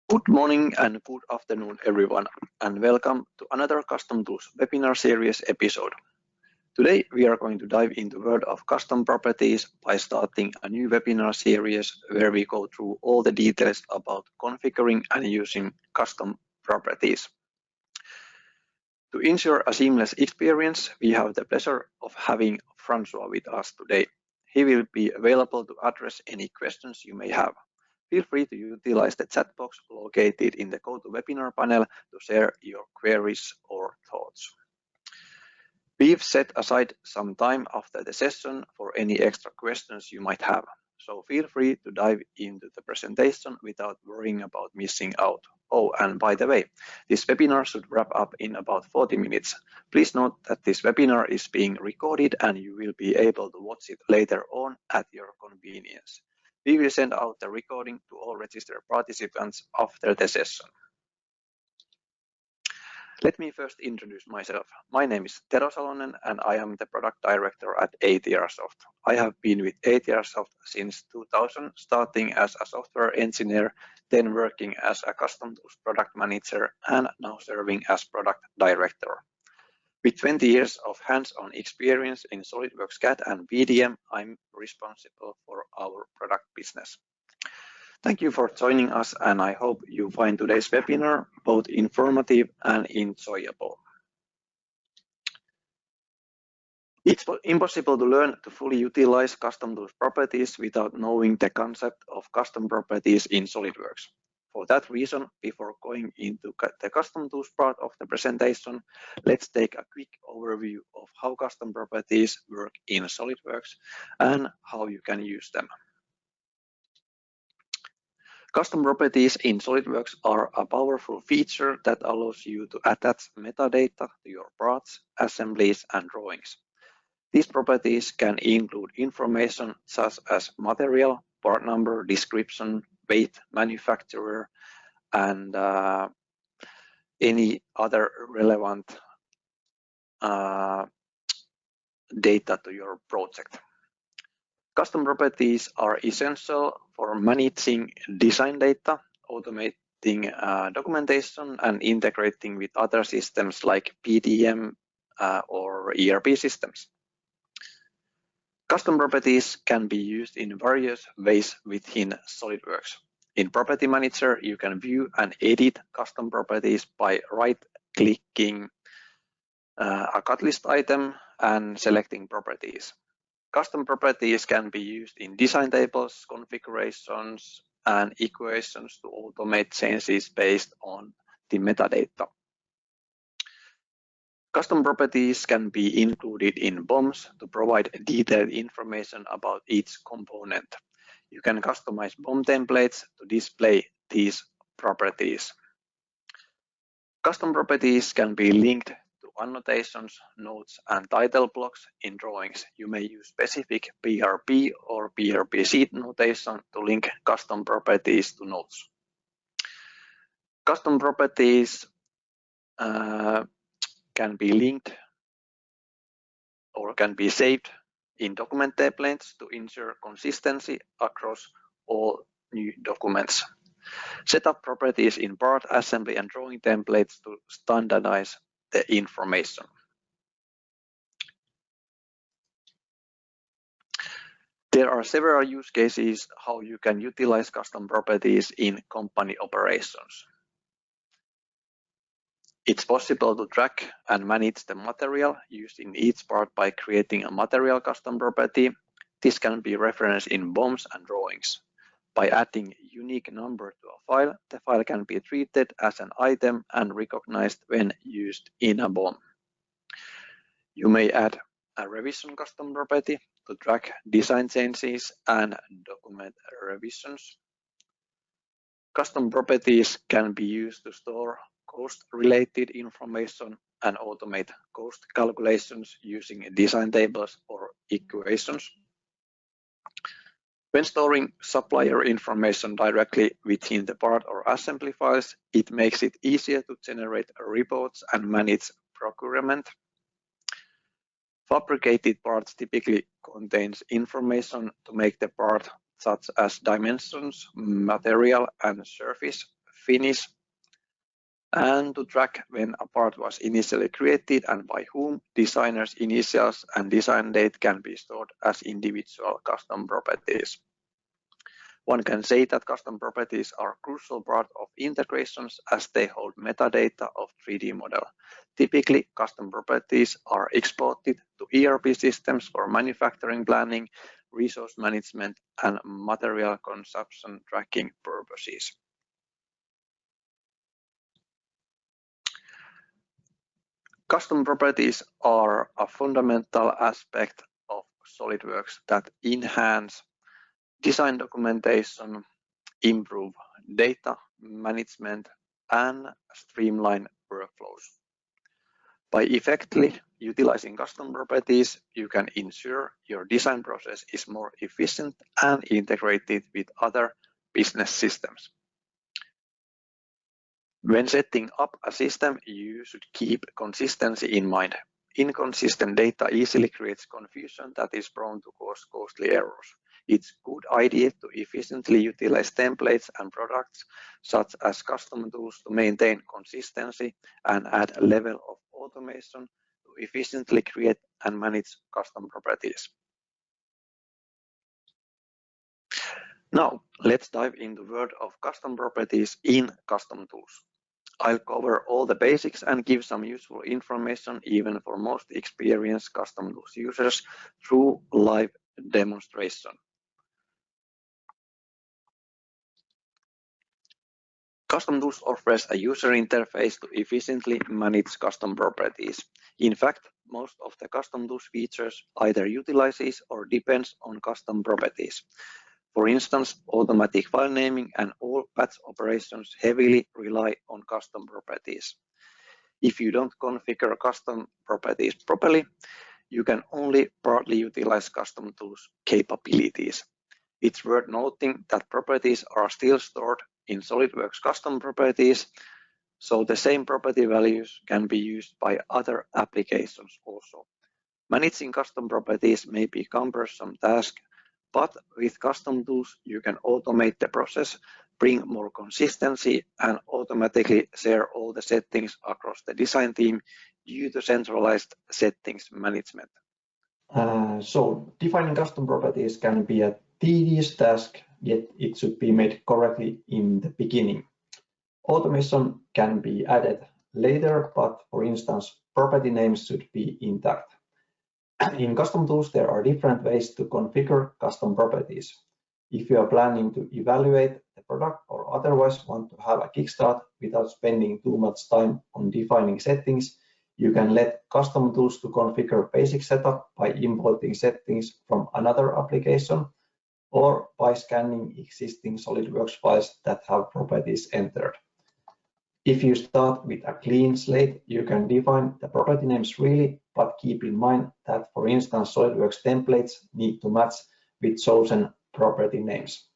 Good morning and good afternoon, everyone, and welcome to another Custom Tools webinar series episode. Today, we are going to dive into the world of custom properties by starting a new webinar series where we go through all the details about configuring and using custom properties. To ensure a seamless experience, we have the pleasure of having Francois with us today. He will be available to address any questions you may have. Feel free to utilize the chat box located in the GoToWebinar panel to share your queries or thoughts. We've set aside some time after the session for any extra questions you might have, so feel free to dive into the presentation without worrying about missing out. Oh, and by the way, this webinar should wrap up in about 40 minutes. Please note that this webinar is being recorded and you will be able to watch it later on at your convenience. We will send out the recording to all registered participants after the session. Let me first introduce myself. My name is Tero Salonen and I am the product director at ATR Soft. I have been with ATR Soft since 2000, starting as a software engineer, then working as a custom tools product manager, and now serving as product director. With 20 years of hands-on experience in SOLIDWORKS CAD and PDM, I'm responsible for our product business. Thank you for joining us, and I hope you find today's webinar both informative and enjoyable. It's impossible to learn to fully utilize custom tools properties without knowing the concept of custom properties in SOLIDWORKS. For that reason, before going into the custom tools part of the presentation, let's take a quick overview of how custom properties work in SOLIDWORKS and how you can use them. Custom properties in SOLIDWORKS are a powerful feature that allows you to attach metadata to your parts, assemblies, and drawings. These properties can include information such as material, part number, description, weight, manufacturer, and any other relevant data to your project. Custom properties are essential for managing design data, automating documentation, and integrating with other systems like PDM or ERP systems. Custom properties can be used in various ways within SOLIDWORKS. In Property Manager, you can view and edit custom properties by right-clicking a cut list item and selecting properties. Custom properties can be used in design tables, configurations, and equations to automate changes based on the metadata. Custom properties can be included in BOMs to provide detailed information about each component. You can customize BOM templates to display these properties. Custom properties can be linked to annotations, notes, and title blocks in drawings. You may use specific PRP or PRP sheet notation to link custom properties to notes. Custom properties can be linked or can be saved in document templates to ensure consistency across all new documents. Set up properties in part, assembly, and drawing templates to standardize the information. There are several use cases how you can utilize custom properties in company operations. It's possible to track and manage the material used in each part by creating a material custom property. This can be referenced in BOMs and drawings. By adding a unique number to a file, the file can be treated as an item and recognized when used in a BOM. You may add a revision custom property to track design changes and document revisions. Custom properties can be used to store cost-related information and automate cost calculations using design tables or equations. When storing supplier information directly within the part or assembly files, it makes it easier to generate reports and manage procurement. Fabricated parts typically contains information to make the part such as dimensions, material, and surface finish, and to track when a part was initially created and by whom. Designers' initials and design date can be stored as individual custom properties. One can say that custom properties are a crucial part of integrations as they hold metadata of 3D model. Typically, custom properties are exported to ERP systems for manufacturing planning, resource management, and material consumption tracking purposes. Custom properties are a fundamental aspect of SOLIDWORKS that enhance design documentation, improve data management, and streamline workflows. By effectively utilizing custom properties, you can ensure your design process is more efficient and integrated with other business systems. When setting up a system, you should keep consistency in mind. Inconsistent data easily creates confusion that is prone to cause costly errors. It's a good idea to efficiently utilize templates and products such as custom tools to maintain consistency and add a level of automation to efficiently create and manage custom properties. Now, let's dive into the world of custom properties in custom tools. I'll cover all the basics and give some useful information even for most experienced custom tools users through live demonstration. Custom tools offers a user interface to efficiently manage custom properties. In fact, most of the custom tools features either utilizes or depends on custom properties. For instance, automatic file naming and all batch operations heavily rely on custom properties. If you don't configure custom properties properly, you can only partly utilize custom tools capabilities. It's worth noting that properties are still stored in SOLIDWORKS custom properties, so the same property values can be used by other applications also. Managing custom properties may be a cumbersome task, but with custom tools, you can automate the process, bring more consistency, and automatically share all the settings across the design team due to centralized settings management. So defining custom properties can be a tedious task, yet it should be made correctly in the beginning. Automation can be added later, but for instance, property names should be intact. In custom tools, there are different ways to configure custom properties. If you are planning to evaluate the product or otherwise want to have a kickstart without spending too much time on defining settings, you can let custom tools to configure basic setup by importing settings from another application or by scanning existing SOLIDWORKS files that have properties entered. If you start with a clean slate, you can define the property names freely, but keep in mind that, for instance, SOLIDWORKS templates need to match with chosen property names.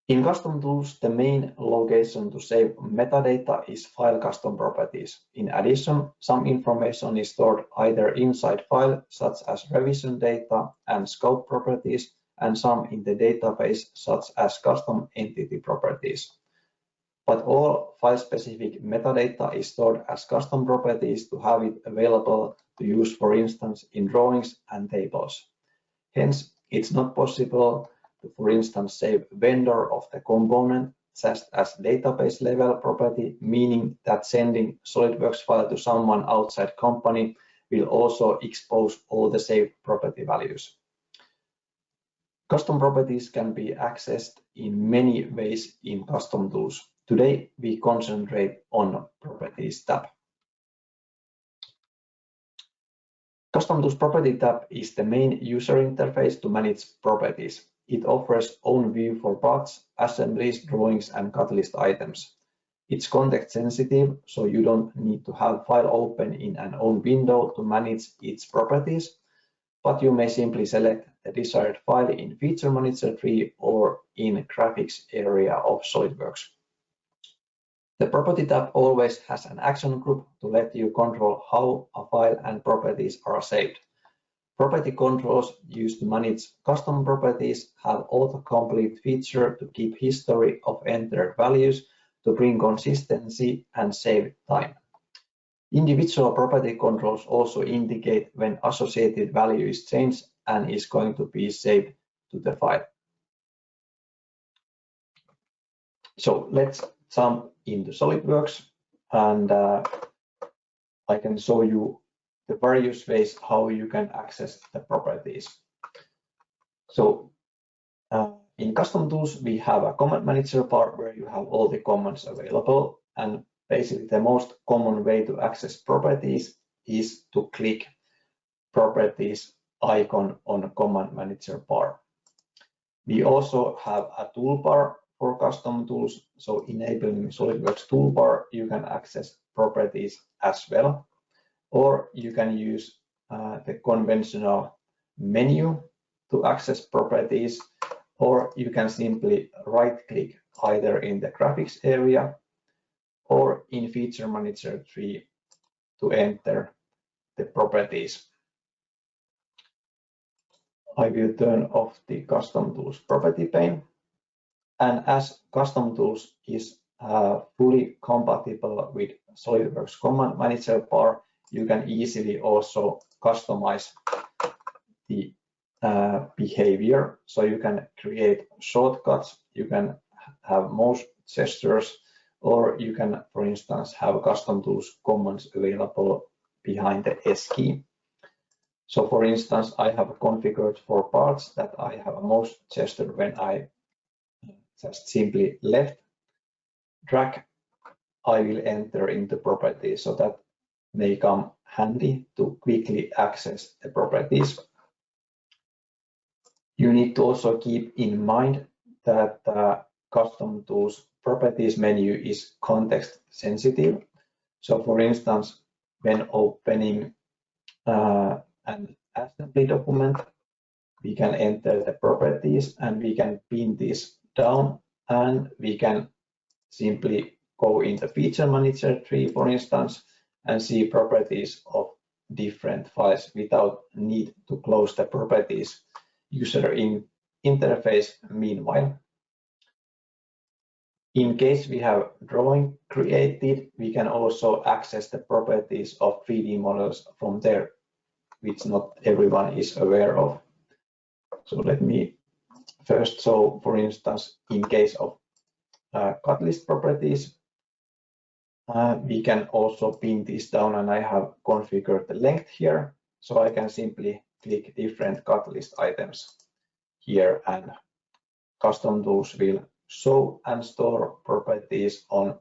In custom tools, the main location to save metadata is file custom properties. In addition, some information is stored either inside file, such as revision data and scope properties, and some in the database, such as custom entity properties. But all file-specific metadata is stored as custom properties to have it available to use, for instance, in drawings and tables. Hence, it's not possible to, for instance, save vendor of the component just as database level property, meaning that sending SOLIDWORKS file to someone outside company will also expose all the saved property values. Custom properties can be accessed in many ways in custom tools. Today, we concentrate on Properties tab. Custom Tools Property tab is the main user interface to manage properties. It offers own view for parts, assemblies, drawings, and cut list items. It's context sensitive, so you don't need to have file open in an own window to manage its properties, but you may simply select the desired file in Feature Manager tree or in Graphics area of SOLIDWORKS. The Property tab always has an action group to let you control how a file and properties are saved. Property controls used to manage custom properties have autocomplete feature to keep history of entered values to bring consistency and save time. Individual property controls also indicate when associated value is changed and is going to be saved to the file. So let's jump into SOLIDWORKS, and I can show you the various ways how you can access the properties. So in CustomTools, we have a command manager part where you have all the commands available, and basically the most common way to access properties is to click properties icon on the command manager bar. We also have a toolbar for CustomTools, so enabling SOLIDWORKS toolbar, you can access properties as well, or you can use the conventional menu to access properties, or you can simply right-click either in the graphics area or in Feature Manager tree to enter the properties. I will turn off the CustomTools property pane, and as CustomTools is fully compatible with SOLIDWORKS command manager bar, you can easily also customize the behavior. So you can create shortcuts, you can have mouse gestures, or you can, for instance, have CustomTools commands available behind the S key. So for instance, I have configured for parts that I have a mouse gesture when I just simply left drag, I will enter into properties, so that may come handy to quickly access the properties. You need to also keep in mind that CustomTools properties menu is context sensitive. So for instance, when opening an assembly document, we can enter the properties and we can pin this down, and we can simply go in the feature manager tree, for instance, and see properties of different files without need to close the properties user interface meanwhile. In case we have drawing created, we can also access the properties of 3D models from there, which not everyone is aware of. So let me first show, for instance, in case of cut list properties, we can also pin this down, and I have configured the length here, so I can simply click different cut list items here, and CustomTools will show and store properties on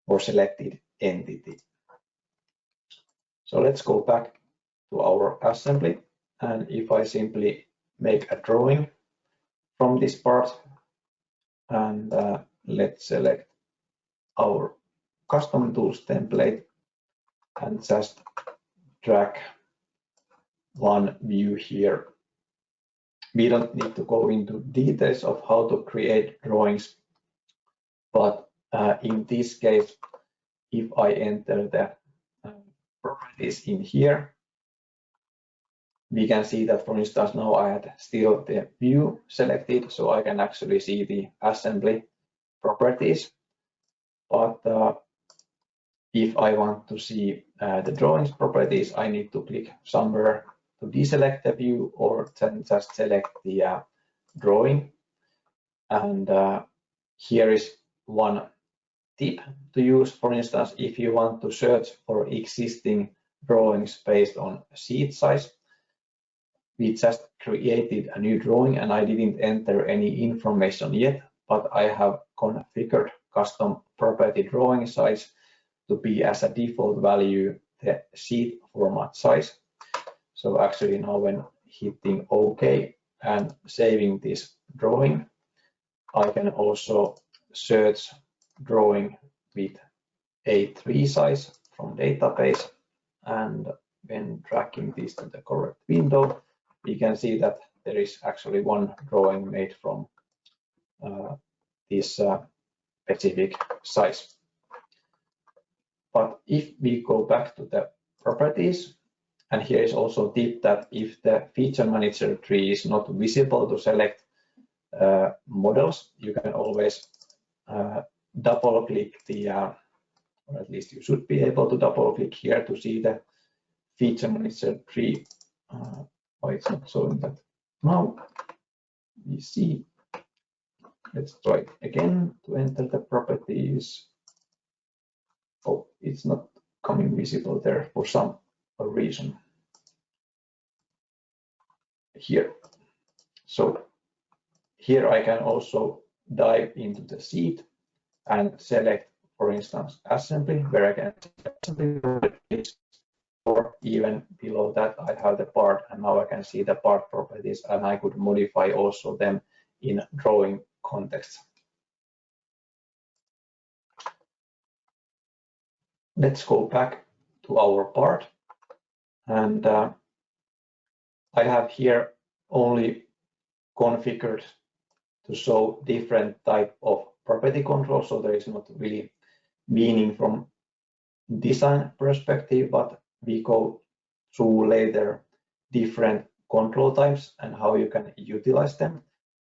for selected entity. So let's go back to our assembly, and if I simply make a drawing from this part, and let's select our CustomTools template and just drag one view here. We don't need to go into details of how to create drawings, but in this case, if I enter the properties in here, we can see that, for instance, now I had still the view selected, so I can actually see the assembly properties. But if I want to see the drawings properties, I need to click somewhere to deselect the view, or then just select the drawing. And here is one tip to use. For instance, if you want to search for existing drawings based on sheet size, we just created a new drawing and I didn't enter any information yet, but I have configured custom property drawing size to be as a default value the sheet format size. So actually now when hitting OK and saving this drawing, I can also search drawing with A3 size from database, and when dragging this to the correct window, we can see that there is actually one drawing made from this specific size. But if we go back to the properties And here is also a tip that if the feature manager tree is not visible to select models, you can always double click the, or at least you should be able to double click here to see the feature manager tree. Why it's not showing that now? We see. Let's try it again to enter the properties. Oh, it's not coming visible there for some reason. Here. So here I can also dive into the sheet and select, for instance, assembly, where I can assembly properties, or even below that I have the part, and now I can see the part properties, and I could modify also them in drawing context. Let's go back to our part, and I have here only configured to show different type of property control, so there is not really meaning from design perspective, but we go through later different control types and how you can utilize them,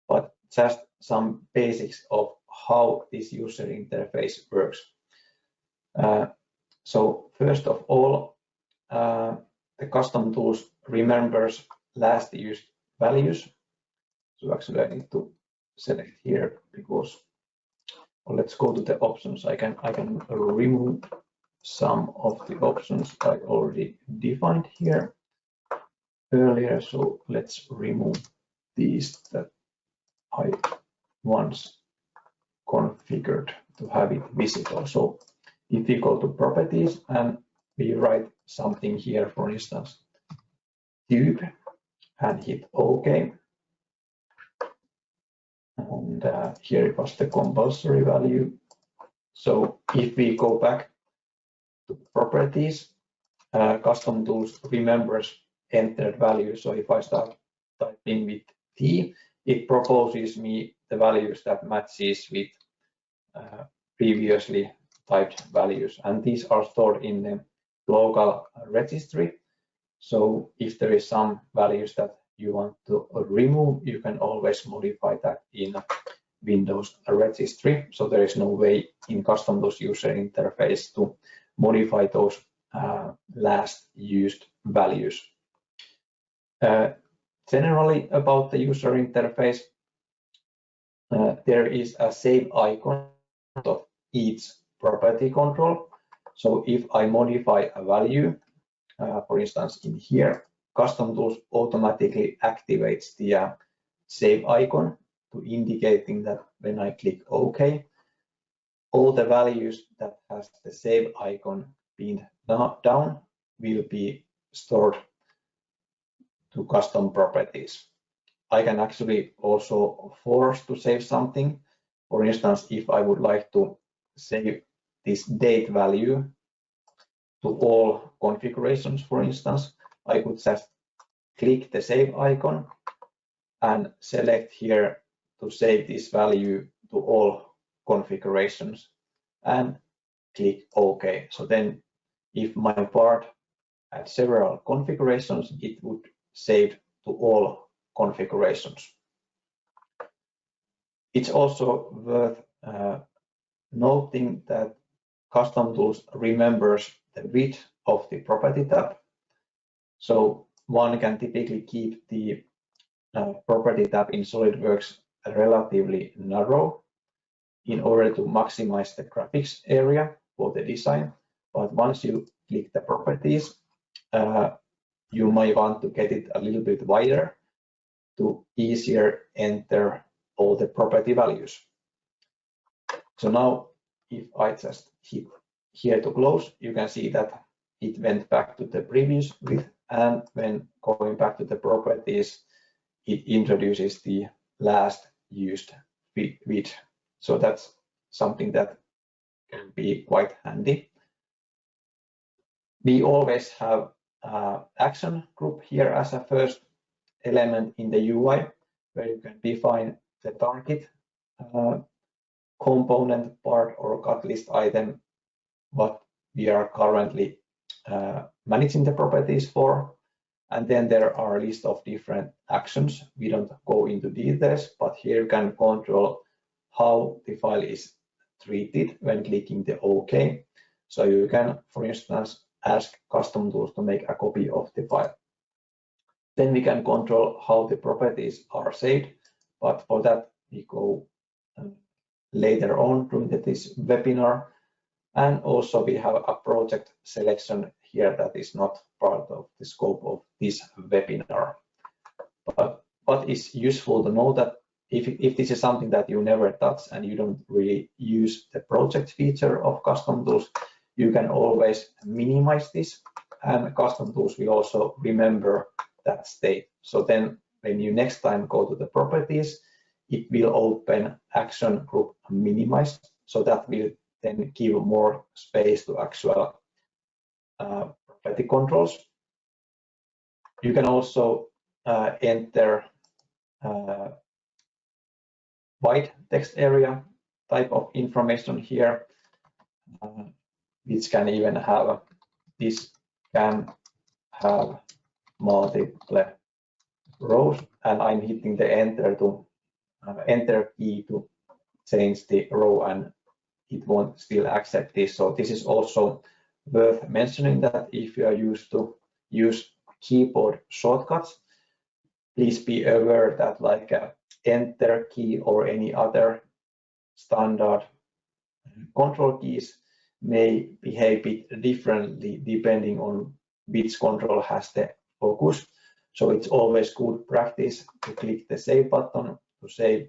but just some basics of how this user interface works. So first of all, the custom tools remembers last used values. So actually I need to select here because, well, let's go to the options. I can remove some of the options I already defined here earlier. So let's remove these that I once configured to have it visible. So if we go to properties and we write something here, for instance, tube, and hit OK. And here it was the compulsory value. So if we go back to properties, custom tools remembers entered value. So if I start typing with T, it proposes me the values that matches with previously typed values, and these are stored in the local registry. So if there is some values that you want to remove, you can always modify that in Windows registry. So there is no way in custom tools user interface to modify those last used values. Generally about the user interface, there is a save icon of each property control. So if I modify a value, for instance, in here, custom tools automatically activates the save icon to indicating that when I click OK, all the values that has the save icon pinned down will be stored to custom properties. I can actually also force to save something. For instance, if I would like to save this date value to all configurations, for instance, I could just click the save icon and select here to save this value to all configurations and click OK. So then if my part had several configurations, it would save to all configurations. It's also worth noting that custom tools remembers the width of the property tab. So one can typically keep the property tab in SolidWorks relatively narrow in order to maximize the graphics area for the design. But once you click the properties, you might want to get it a little bit wider to easier enter all the property values. So now if I just hit here to close, you can see that it went back to the previous width, and when going back to the properties, it introduces the last used width. So that's something that can be quite handy. We always have action group here as a first element in the UI, where you can define the target component part or cut list item what we are currently managing the properties for. And then there are a list of different actions. We don't go into details, but here you can control how the file is treated when clicking the OK. So you can, for instance, ask CustomTools to make a copy of the file. Then we can control how the properties are saved, but for that we go later on during this webinar. And also we have a project selection here that is not part of the scope of this webinar. But what is useful to know that if this is something that you never touch and you don't really use the project feature of CustomTools, you can always minimize this, and CustomTools will also remember that state. So then when you next time go to the properties, it will open action group minimized. So that will then give more space to actual property controls. You can also enter wide text area type of information here, which can even have, this can have multiple rows, and I'm hitting the enter key to change the row, and it won't still accept this. So this is also worth mentioning that if you are used to use keyboard shortcuts, please be aware that like enter key or any other standard control keys may behave a bit differently depending on which control has the focus. So it's always good practice to click the save button to save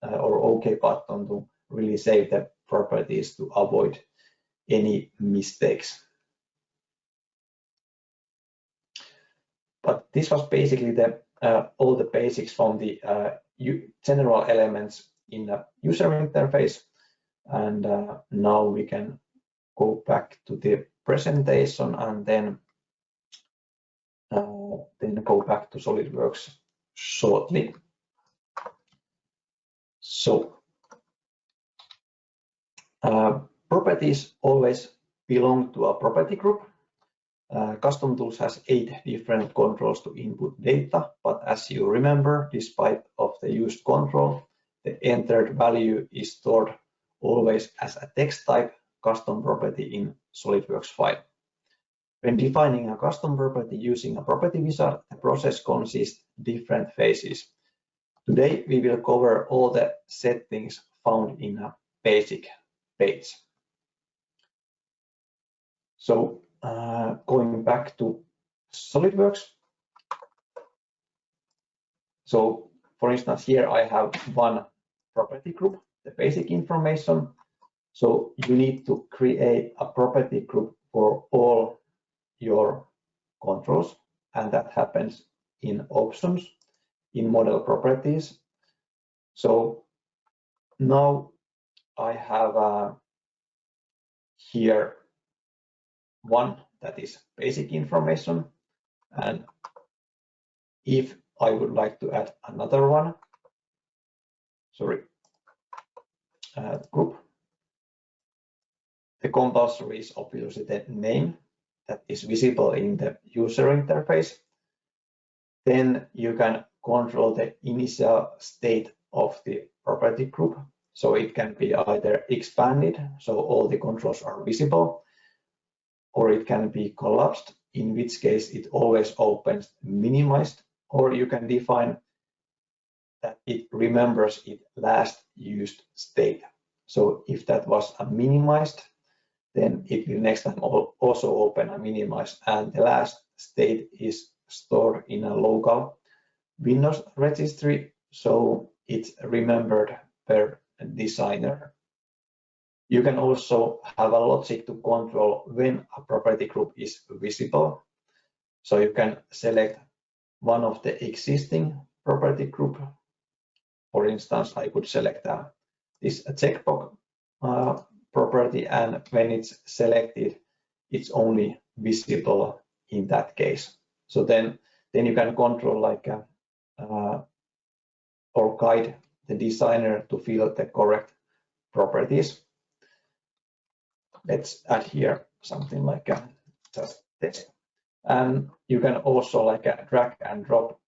or OK button to really save the properties to avoid any mistakes. But this was basically the all the basics from the general elements in the user interface. And now we can go back to the presentation and then go back to SolidWorks shortly. So properties always belong to a property group. CustomTools has 8 different controls to input data, but as you remember, despite of the used control, the entered value is stored always as a text type custom property in SolidWorks file. When defining a custom property using a property wizard, the process consists of different phases. Today, we will cover all the settings found in a basic page. So going back to SolidWorks. So for instance, here I have one property group, the basic information. So you need to create a property group for all your controls, and that happens in options in model properties. So now I have here one that is basic information, and if I would like to add another one, group, the compulsory is obviously the name that is visible in the user interface. Then you can control the initial state of the property group. So it can be either expanded, so all the controls are visible, or it can be collapsed, in which case it always opens minimized, or you can define that it remembers its last used state. So if that was a minimized, then it will next time also open a minimized, and the last state is stored in a local Windows registry, so it's remembered per designer. You can also have a logic to control when a property group is visible. So you can select one of the existing property group. For instance, I could select this checkbox property, and when it's selected, it's only visible in that case. So then you can control like or guide the designer to fill the correct properties. Let's add here something like just this. And you can also drag and drop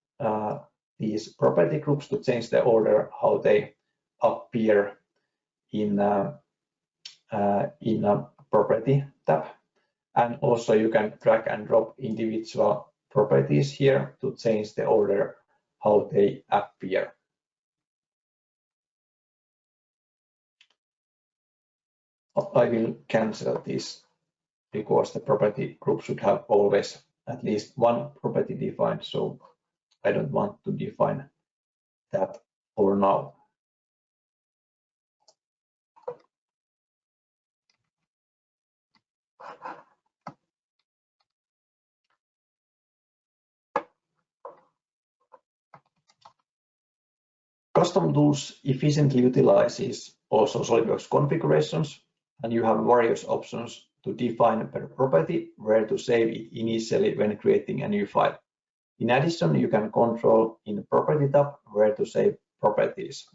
these property groups to change the order how they appear in a property tab. And also you can drag and drop individual properties here to change the order how they appear. I will cancel this because the property group should have always at least one property defined, so I don't want to define that for now. CustomTools efficiently utilizes also SOLIDWORKS configurations, and you have various options to define per property where to save it initially when creating a new file. In addition, you can control in the Property tab where to save properties.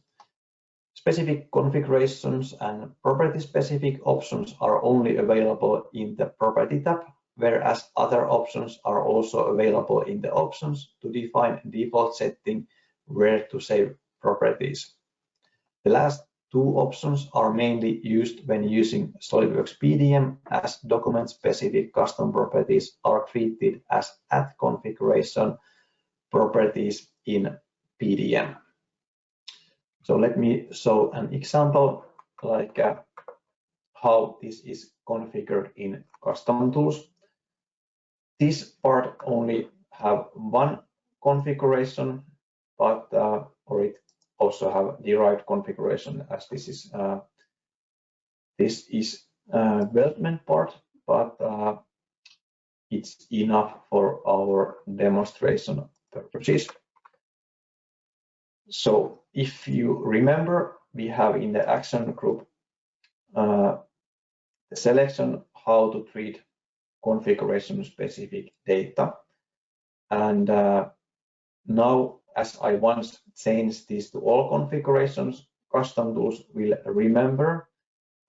Specific configurations and property-specific options are only available in the Property tab, whereas other options are also available in the options to define default setting where to save properties. The last two options are mainly used when using SOLIDWORKS PDM, as document-specific custom properties are treated as add configuration properties in PDM. So let me show an example how this is configured in CustomTools. This part only have one configuration, but or it also have derived configuration, as this is development part, but it's enough for our demonstration purposes. So if you remember, we have in the action group the selection how to treat configuration specific data, and now as I once changed this to all configurations, CustomTools will remember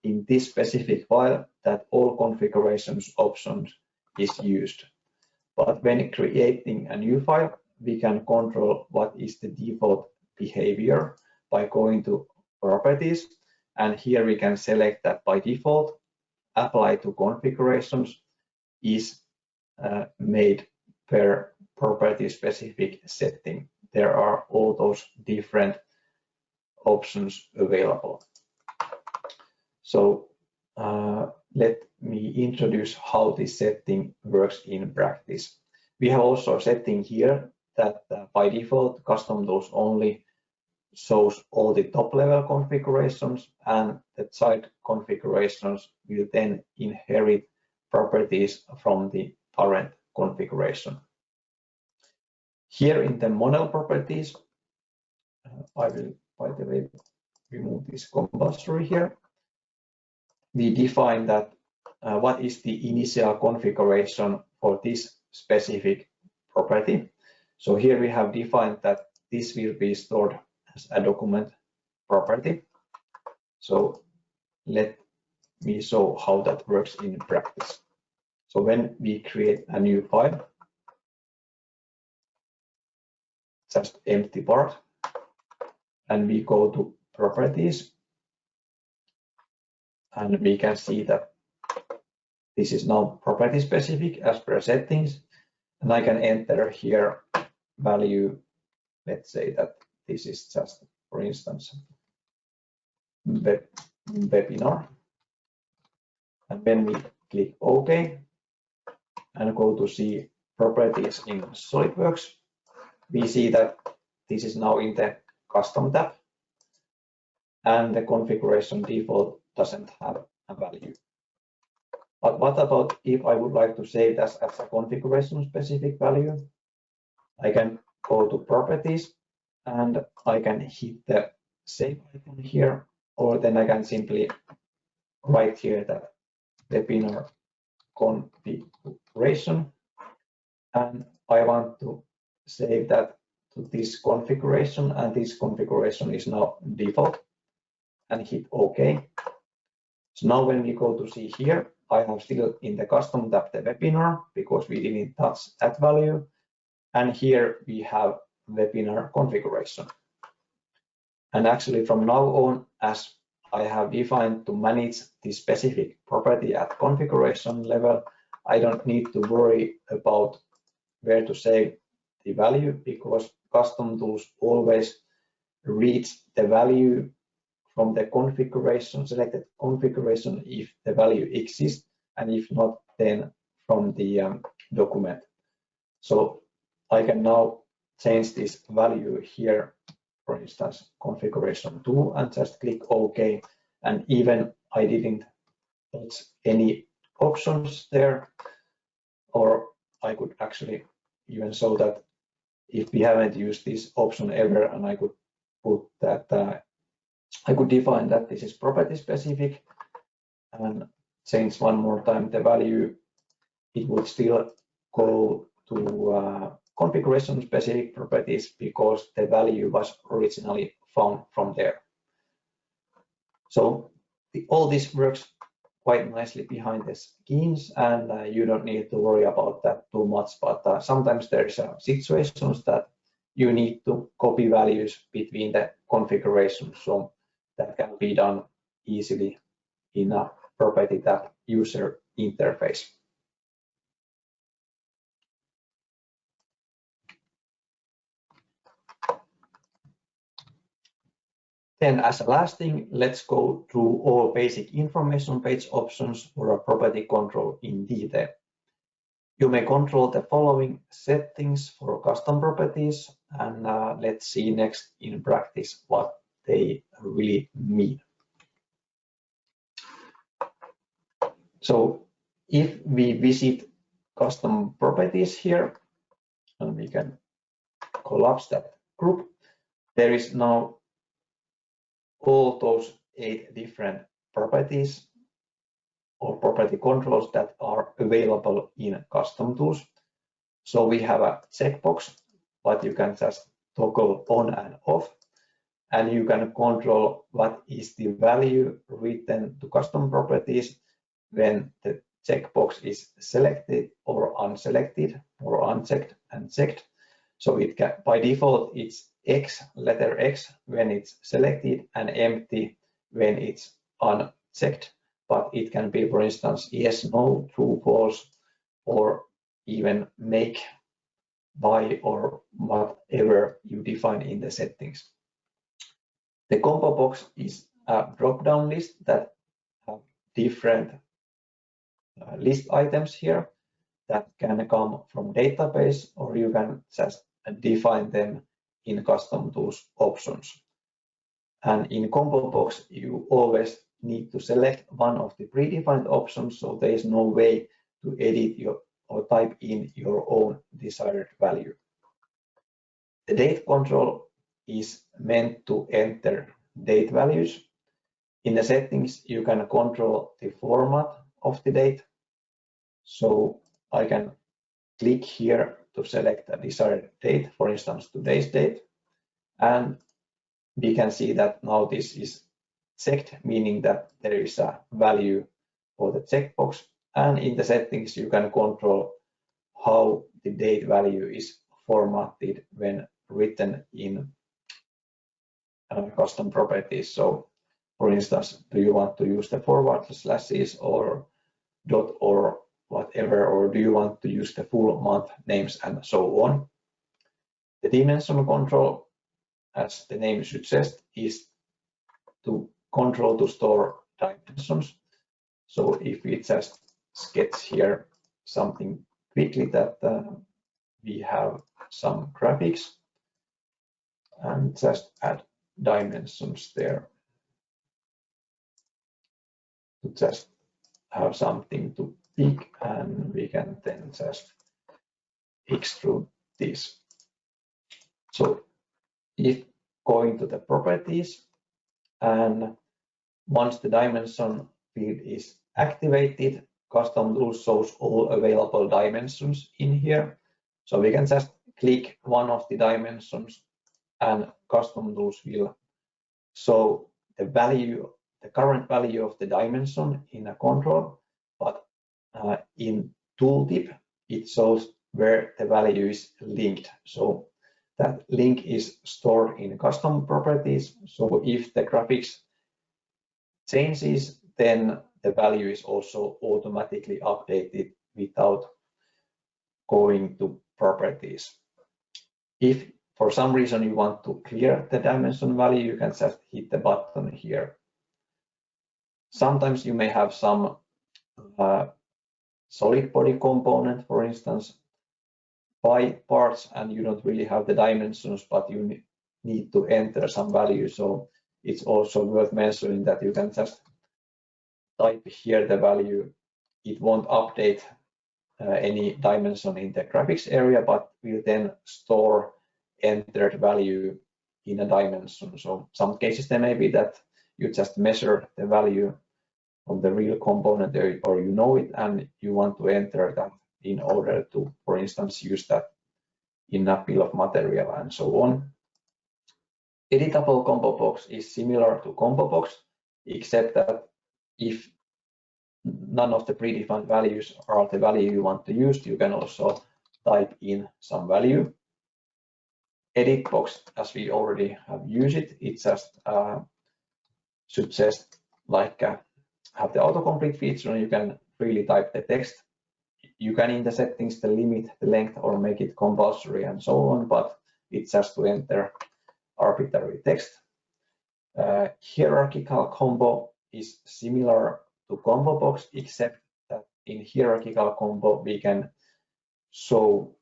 in this specific file that all configurations options is used. But when creating a new file, we can control what is the default behavior by going to properties, and here we can select that by default apply to configurations is made per property specific setting. There are all those different options available. So let me introduce how this setting works in practice. We have also a setting here that by default CustomTools only shows all the top level configurations, and the child configurations will then inherit properties from the parent configuration. Here in the model properties, I will, by the way, remove this compulsory here. We define that what is the initial configuration for this specific property. So here we have defined that this will be stored as a document property. So let me show how that works in practice. So when we create a new file, just empty part, and we go to properties, and we can see that this is now property specific as per settings, and I can enter here value. Let's say that this is just, for instance, webinar, and when we click OK and go to see properties in SOLIDWORKS, we see that this is now in the custom tab, and the configuration default doesn't have a value. But what about if I would like to save this as a configuration specific value? I can go to properties and I can hit the save icon here, or then I can simply write here that webinar configuration, and I want to save that to this configuration, and this configuration is now default, and hit OK. So now when we go to see here, I have still in the custom tab the webinar because we didn't touch that value. And here we have webinar configuration. And actually from now on, as I have defined to manage the specific property at configuration level, I don't need to worry about where to save the value because CustomTools always reads the value from the configuration, selected configuration if the value exists, and if not, then from the document. So I can now change this value here, for instance, configuration 2, and just click OK. And even I didn't touch any options there, or I could actually even show that if we haven't used this option ever, and I could put that I could define that this is property specific and change one more time the value, it would still go to configuration specific properties because the value was originally found from there. So all this works quite nicely behind the scenes, and you don't need to worry about that too much, but sometimes there's situations that you need to copy values between the configurations, so that can be done easily in a property tab user interface. Then as a last thing, let's go through all basic information page options for a property control in detail. You may control the following settings for custom properties, and let's see next in practice what they really mean. So if we visit custom properties here, and we can collapse that group, there is now all those 8 different properties or property controls that are available in CustomTools. So we have a checkbox, but you can just toggle on and off, and you can control what is the value written to custom properties when the checkbox is selected or unselected or unchecked and checked. So it can, by default, it's X, letter X when it's selected, and empty when it's unchecked. But it can be, for instance, yes, no, true, false, or even make, buy, or whatever you define in the settings. The combo box is a drop-down list that have different list items here that can come from database, or you can just define them in CustomTools options. And in combo box, you always need to select one of the predefined options, so there is no way to edit or type in your own desired value. The date control is meant to enter date values. In the settings, you can control the format of the date. So I can click here to select a desired date, for instance, today's date, and we can see that now this is checked, meaning that there is a value for the checkbox. And in the settings, you can control how the date value is formatted when written in custom properties. So, for instance, do you want to use the forward slashes or dot or whatever, or do you want to use the full month names and so on? The dimension control, as the name suggests, is to control to store dimensions. So if we just sketch here something quickly that we have some graphics and just add dimensions there to just have something to pick, and we can then just extrude this. So if going to the properties, and once the dimension field is activated, CustomTools shows all available dimensions in here. So we can just click one of the dimensions and CustomTools will show the value, the current value of the dimension in a control, but in tooltip, it shows where the value is linked. So that link is stored in custom properties. So if the graphics changes, then the value is also automatically updated without going to properties. If for some reason you want to clear the dimension value, you can just hit the button here. Sometimes you may have some solid body component, for instance, by parts, and you don't really have the dimensions, but you need to enter some value. So it's also worth mentioning that you can just type here the value. It won't update any dimension in the graphics area, but will then store entered value in a dimension. So some cases there may be that you just measure the value of the real component there, or you know it and you want to enter that in order to, for instance, use that in a bill of material and so on. Editable combo box is similar to combo box, except that if none of the predefined values are the value you want to use, you can also type in some value. Edit box, as we already have used it, it just should just like have the autocomplete feature, and you can freely type the text. You can in the settings limit the length or make it compulsory and so on, but it's just to enter arbitrary text. Hierarchical combo is similar to combo box, except that in hierarchical combo we can show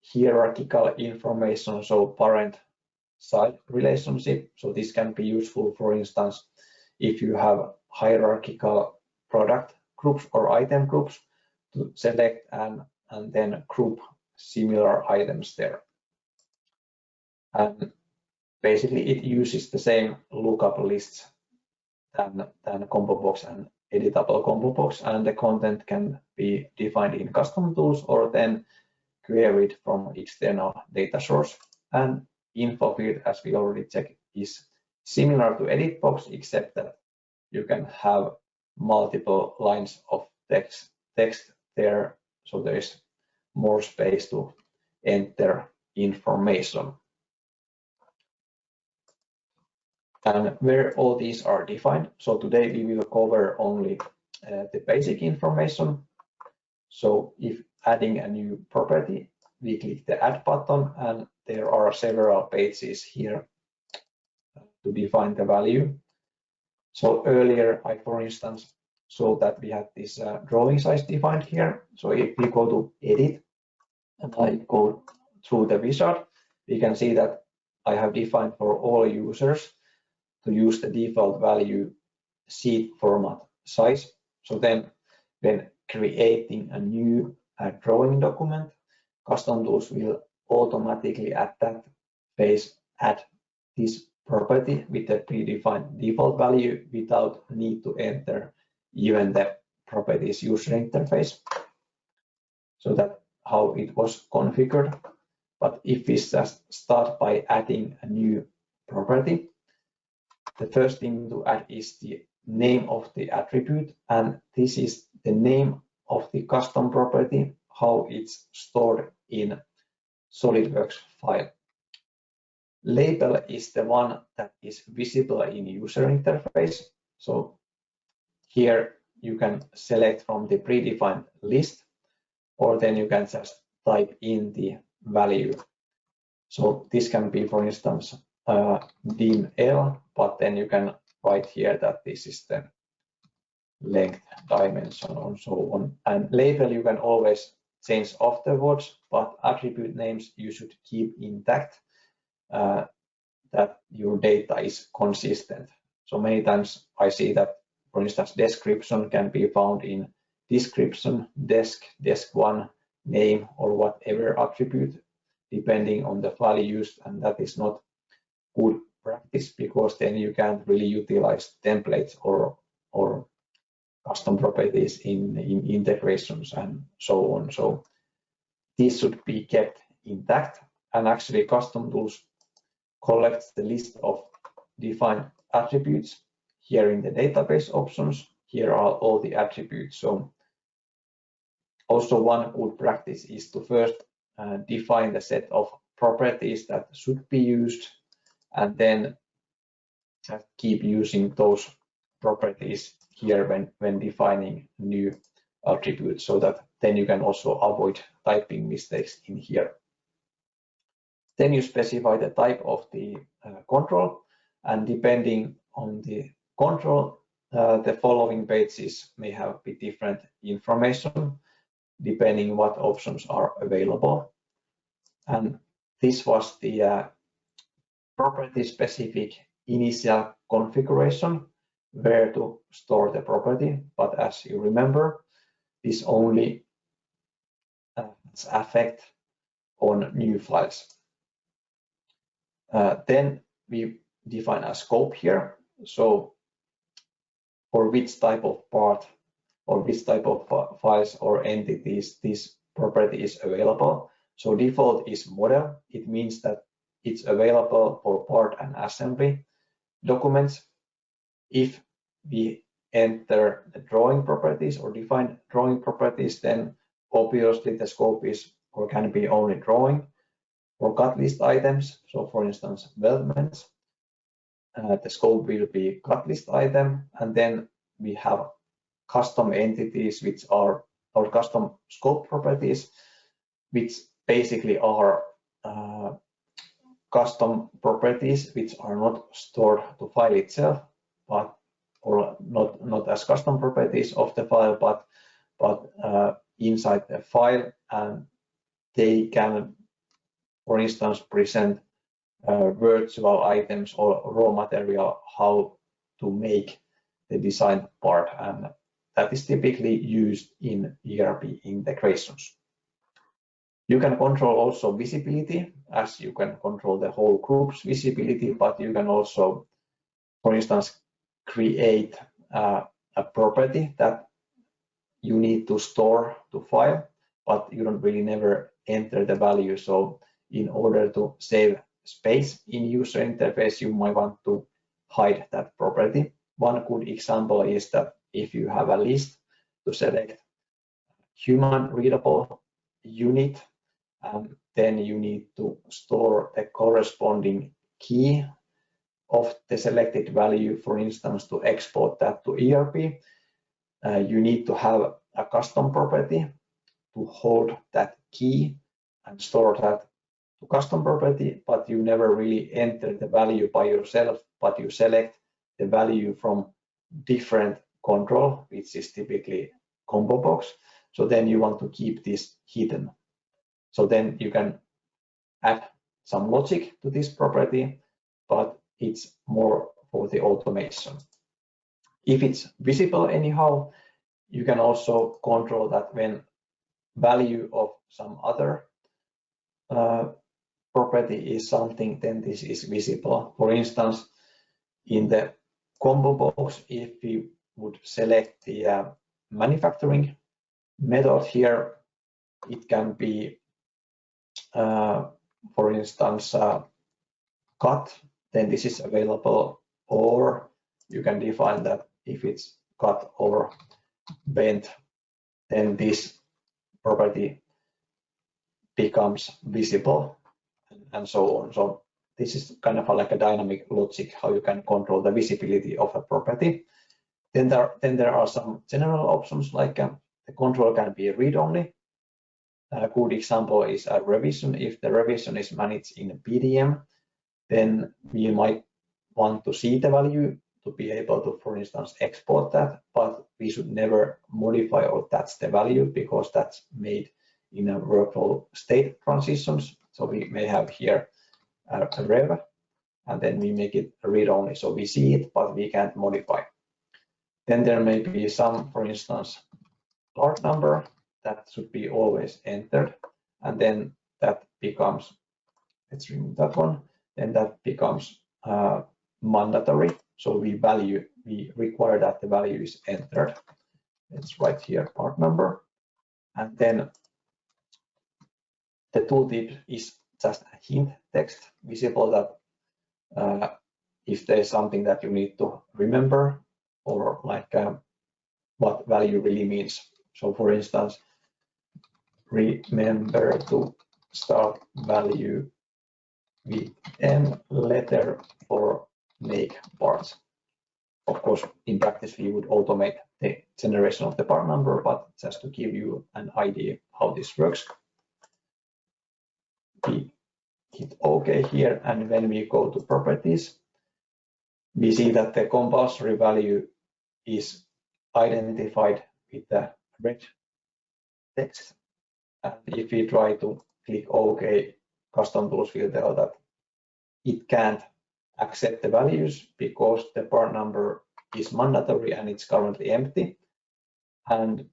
hierarchical information, so parent-child relationship. So this can be useful, for instance, if you have hierarchical product groups or item groups, to select and then group similar items there. And basically it uses the same lookup lists than combo box and editable combo box, and the content can be defined in custom tools or then queried from external data source. And info field, as we already checked, is similar to edit box, except that you can have multiple lines of text there, so there is more space to enter information. And where all these are defined, so today we will cover only the basic information. So if adding a new property, we click the add button, and there are several pages here to define the value. So earlier I, for instance, saw that we had this drawing size defined here. So if we go to edit and I go through the wizard, we can see that I have defined for all users to use the default value sheet format size. So then when creating a new drawing document, custom tools will automatically at that phase add this property with the predefined default value without need to enter even the properties user interface. So that's how it was configured. But if we just start by adding a new property, the first thing to add is the name of the attribute, and this is the name of the custom property, how it's stored in SOLIDWORKS file. Label is the one that is visible in user interface. So here you can select from the predefined list, or then you can just type in the value. So this can be, for instance, dim L, but then you can write here that this is the length dimension and so on. And label you can always change afterwards, but attribute names you should keep intact, that your data is consistent. So many times I see that, for instance, description can be found in description, desk, desk1, name, or whatever attribute, depending on the file used, and that is not good practice, because then you can't really utilize templates or custom properties in integrations and so on. So these should be kept intact, and actually custom tools collects the list of defined attributes here in the database options. Here are all the attributes. So Also, one good practice is to first define the set of properties that should be used, and then just keep using those properties here when defining new attributes, so that then you can also avoid typing mistakes in here. Then you specify the type of the control, and depending on the control, the following pages may have a bit different information depending what options are available. And this was the property-specific initial configuration where to store the property. But as you remember, this only has effect on new files. Then we define a scope here. So for which type of part or which type of files or entities this property is available. So default is model. It means that it's available for part and assembly documents. If we enter the drawing properties or define drawing properties, then obviously the scope is or can be only drawing or cut list items. So for instance, weldments, the scope will be cut list item, and then we have custom entities, which are or custom scope properties, which basically are custom properties which are not stored to file itself, but or not as custom properties of the file, but inside the file, and they can, for instance, present virtual items or raw material, how to make the design part, and that is typically used in ERP integrations. You can control also visibility, as you can control the whole group's visibility, but you can also, for instance, create a property that you need to store to file, but you don't really never enter the value. So in order to save space in user interface, you might want to hide that property. One good example is that if you have a list to select human readable unit, then you need to store the corresponding key of the selected value, for instance, to export that to ERP. You need to have a custom property to hold that key and store that to custom property, but you never really enter the value by yourself, but you select the value from different control, which is typically combo box. So then you want to keep this hidden. So then you can add some logic to this property, but it's more for the automation. If it's visible anyhow, you can also control that when value of some other property is something, then this is visible. For instance, in the combo box, if we would select the manufacturing method here, it can be, for instance, cut, then this is available, or you can define that if it's cut or bent, then this property becomes visible, and so on. So this is kind of like a dynamic logic how you can control the visibility of a property. Then there are some general options, like the control can be read-only. A good example is a revision. If the revision is managed in a PDM, then we might want to see the value to be able to, for instance, export that, but we should never modify or touch the value, because that's made in a workflow state transitions. So we may have here a rev, and then we make it read-only, so we see it, but we can't modify. Then there may be some, for instance, part number that should be always entered, and then that becomes, let's remove that one, then that becomes mandatory. So we require that the value is entered. Let's write here part number, and then the tooltip is just a hint text visible that if there's something that you need to remember, or like what value really means. So for instance, remember to start value with M letter for make parts. Of course, in practice, we would automate the generation of the part number, but just to give you an idea how this works, we hit OK here, and when we go to properties, we see that the compulsory value is identified with the red text. And if we try to click OK, CustomTools will tell that it can't accept the values because the part number is mandatory and it's currently empty. And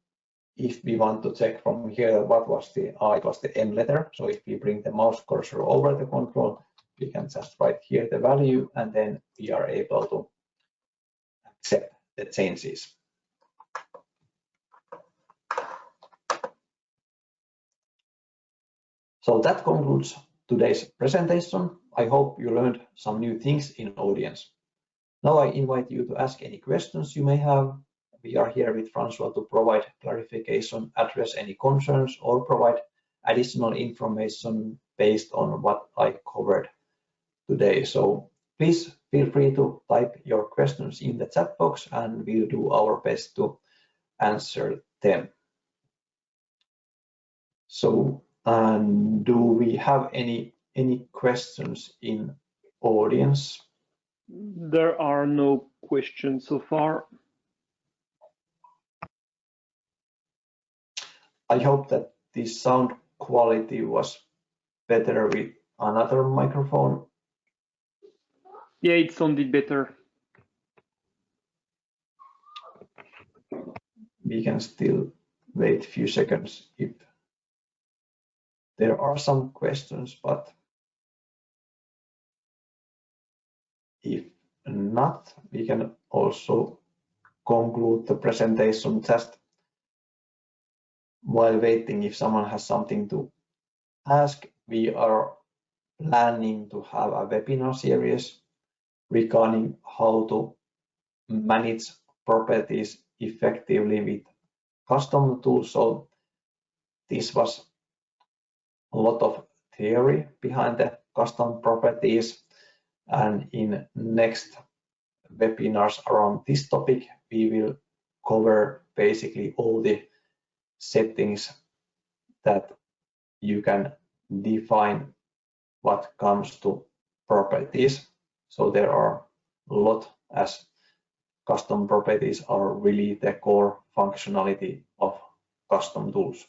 if we want to check from here what was the it was the M letter. So if we bring the mouse cursor over the control, we can just write here the value, and then we are able to accept the changes. So that concludes today's presentation. I hope you learned some new things in audience. Now I invite you to ask any questions you may have. We are here with Francois to provide clarification, address any concerns, or provide additional information based on what I covered today. So please feel free to type your questions in the chat box and we'll do our best to answer them. So, do we have any questions in audience? There are no questions so far. I hope that the sound quality was better with another microphone. Yeah, it sounded better. We can still wait a few seconds if there are some questions, but if not, we can also conclude the presentation just while waiting. If someone has something to ask, we are planning to have a webinar series regarding how to manage properties effectively with CustomTools. So this was a lot of theory behind the custom properties, and in next webinars around this topic, we will cover basically all the settings that you can define what comes to properties. So there are a lot, as custom properties are really the core functionality of CustomTools.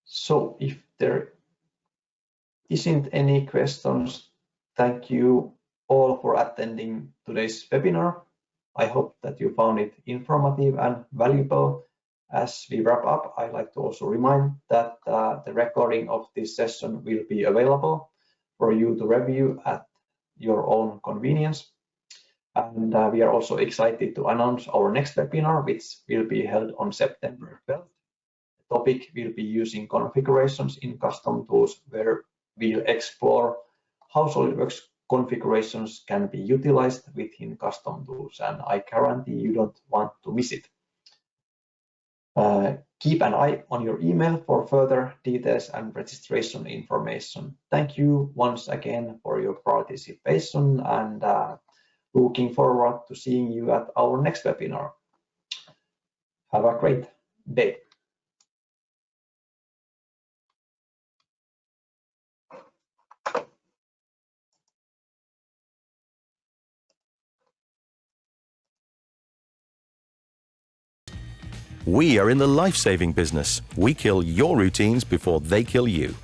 So if there isn't any questions, thank you all for attending today's webinar. I hope that you found it informative and valuable. As we wrap up, I'd like to also remind that the recording of this session will be available for you to review at your own convenience. And we are also excited to announce our next webinar, which will be held on September 12th. The topic will be using configurations in CustomTools, where we'll explore how SOLIDWORKS configurations can be utilized within CustomTools, and I guarantee you don't want to miss it. Keep an eye on your email for further details and registration information. Thank you once again for your participation, and looking forward to seeing you at our next webinar. Have a great day. We are in the life-saving business. We kill your routines before they kill you.